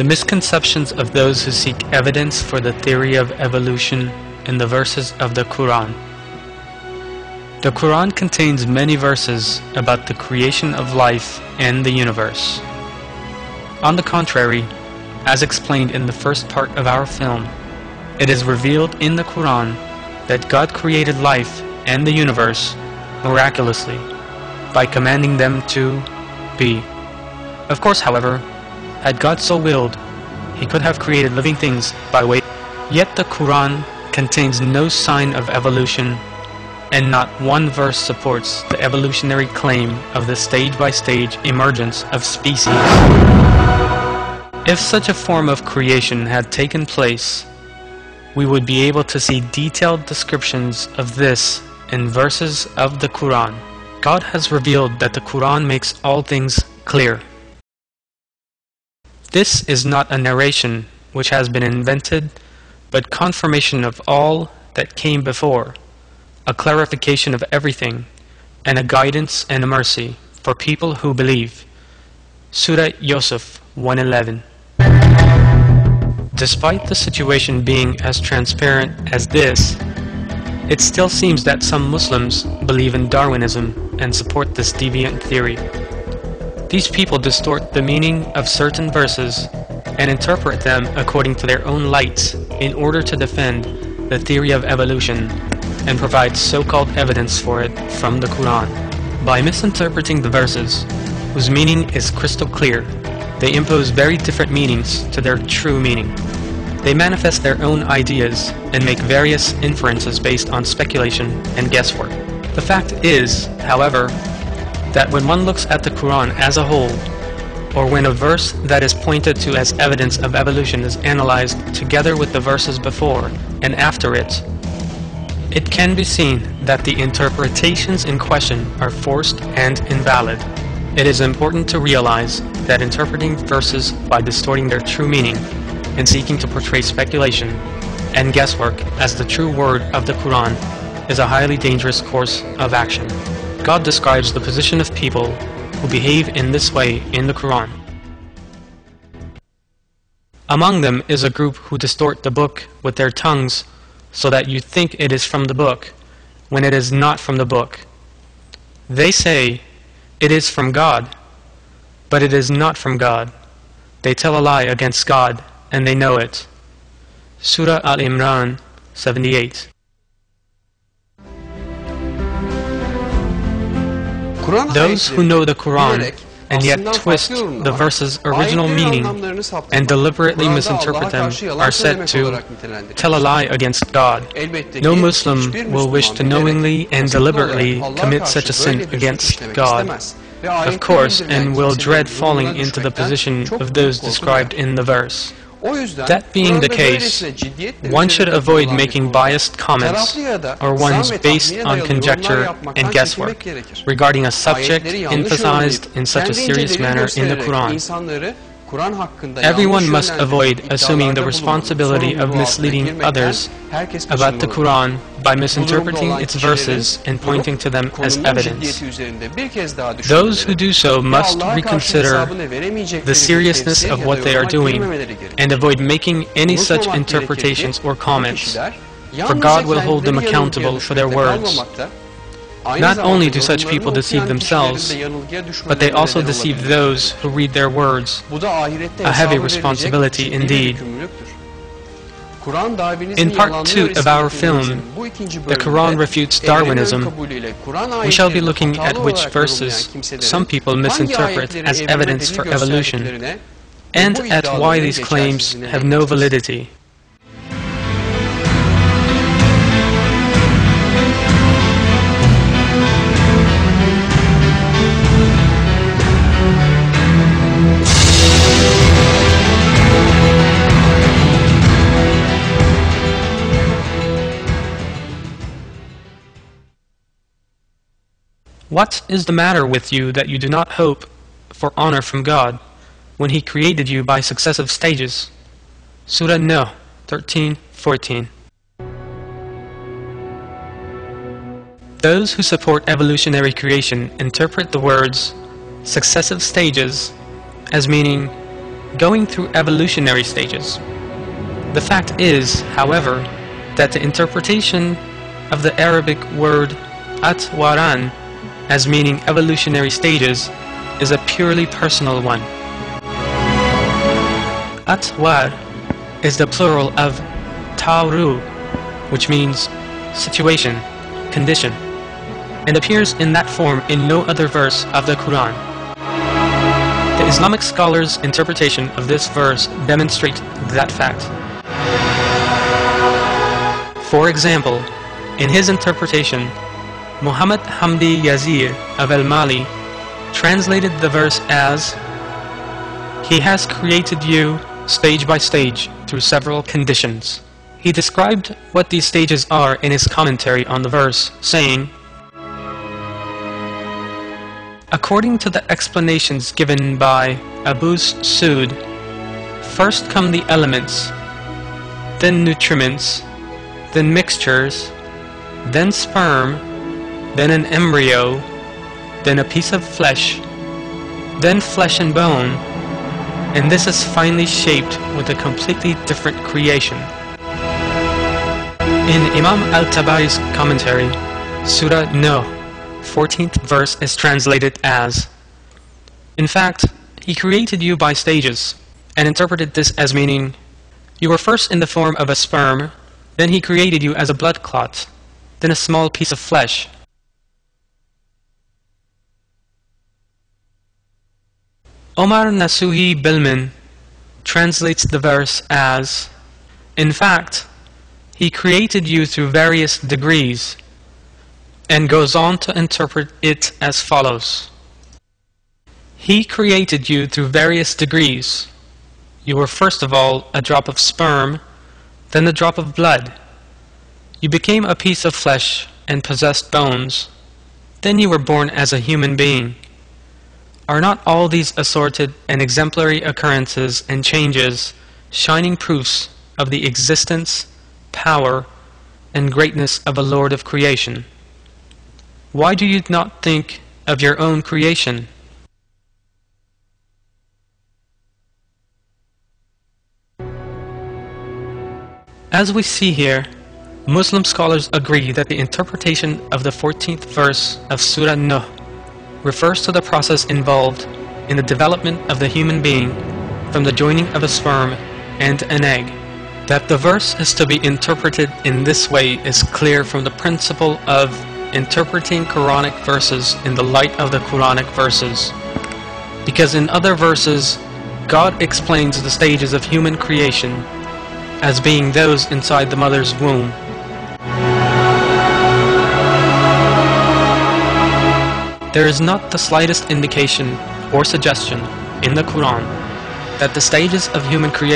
The misconceptions of those who seek evidence for the theory of evolution in the verses of the Qur'an. The Qur'an contains many verses about the creation of life and the universe. On the contrary, as explained in the first part of our film, it is revealed in the Qur'an that God created life and the universe miraculously by commanding them to be. Of course, however, had God so willed, He could have created living things by way. Yet the Qur'an contains no sign of evolution, and not one verse supports the evolutionary claim of the stage-by-stage emergence of species. If such a form of creation had taken place, we would be able to see detailed descriptions of this in verses of the Qur'an. God has revealed that the Qur'an makes all things clear. This is not a narration which has been invented, but confirmation of all that came before, a clarification of everything, and a guidance and a mercy for people who believe. Surah Yusuf 1:11. Despite the situation being as transparent as this, it still seems that some Muslims believe in Darwinism and support this deviant theory. These people distort the meaning of certain verses and interpret them according to their own lights in order to defend the theory of evolution and provide so-called evidence for it from the Qur'an. By misinterpreting the verses, whose meaning is crystal clear, they impose very different meanings to their true meaning. They manifest their own ideas and make various inferences based on speculation and guesswork. The fact is, however, that when one looks at the Qur'an as a whole, or when a verse that is pointed to as evidence of evolution is analyzed together with the verses before and after it, it can be seen that the interpretations in question are forced and invalid. It is important to realize that interpreting verses by distorting their true meaning and seeking to portray speculation and guesswork as the true word of the Qur'an is a highly dangerous course of action. God describes the position of people who behave in this way in the Qur'an. Among them is a group who distort the book with their tongues so that you think it is from the book, when it is not from the book. They say, "It is from God," but it is not from God. They tell a lie against God, and they know it. Surah Al-Imran 78. Those who know the Qur'an and yet twist the verse's original meaning and deliberately misinterpret them are said to tell a lie against God. No Muslim will wish to knowingly and deliberately commit such a sin against God, of course, and will dread falling into the position of those described in the verse. That being the case, one should avoid making biased comments or ones based on conjecture and guesswork regarding a subject emphasized in such a serious manner in the Qur'an. Everyone must avoid assuming the responsibility of misleading others about the Qur'an by misinterpreting its verses and pointing to them as evidence. Those who do so must reconsider the seriousness of what they are doing and avoid making any such interpretations or comments, for God will hold them accountable for their words. Not only do such people deceive themselves, but they also deceive those who read their words, a heavy responsibility indeed. In part 2 of our film, The Qur'an Refutes Darwinism, we shall be looking at which verses some people misinterpret as evidence for evolution, and at why these claims have no validity. What is the matter with you that you do not hope for honor from God when He created you by successive stages? Surah Nuh 13:14. Those who support evolutionary creation interpret the words successive stages as meaning going through evolutionary stages. The fact is, however, that the interpretation of the Arabic word atwaran as meaning evolutionary stages is a purely personal one. Atwar is the plural of tawru, which means situation, condition, and appears in that form in no other verse of the Qur'an. The Islamic scholars' interpretation of this verse demonstrate that fact. For example, in his interpretation, Muhammad Hamdi Yazir of Al-Mali translated the verse as, "He has created you stage by stage through several conditions." He described what these stages are in his commentary on the verse, saying, "According to the explanations given by Abu Suud, first come the elements, then nutriments, then mixtures, then sperm, then an embryo, then a piece of flesh, then flesh and bone, and this is finally shaped with a completely different creation." In Imam al-Tabari's commentary, Surah Nuh, 14th verse is translated as, "In fact, He created you by stages," and interpreted this as meaning, "You were first in the form of a sperm, then He created you as a blood clot, then a small piece of flesh." Omar Nasuhi Bilman translates the verse as, "In fact, He created you through various degrees," and goes on to interpret it as follows. "He created you through various degrees. You were first of all a drop of sperm, then a drop of blood. You became a piece of flesh and possessed bones. Then you were born as a human being. Are not all these assorted and exemplary occurrences and changes shining proofs of the existence, power, and greatness of a Lord of creation? Why do you not think of your own creation?" As we see here, Muslim scholars agree that the interpretation of the 14th verse of Surah Nuh refers to the process involved in the development of the human being from the joining of a sperm and an egg. That the verse is to be interpreted in this way is clear from the principle of interpreting Quranic verses in the light of the Quranic verses, because in other verses God explains the stages of human creation as being those inside the mother's womb. There is not the slightest indication or suggestion in the Quran that the stages of human creation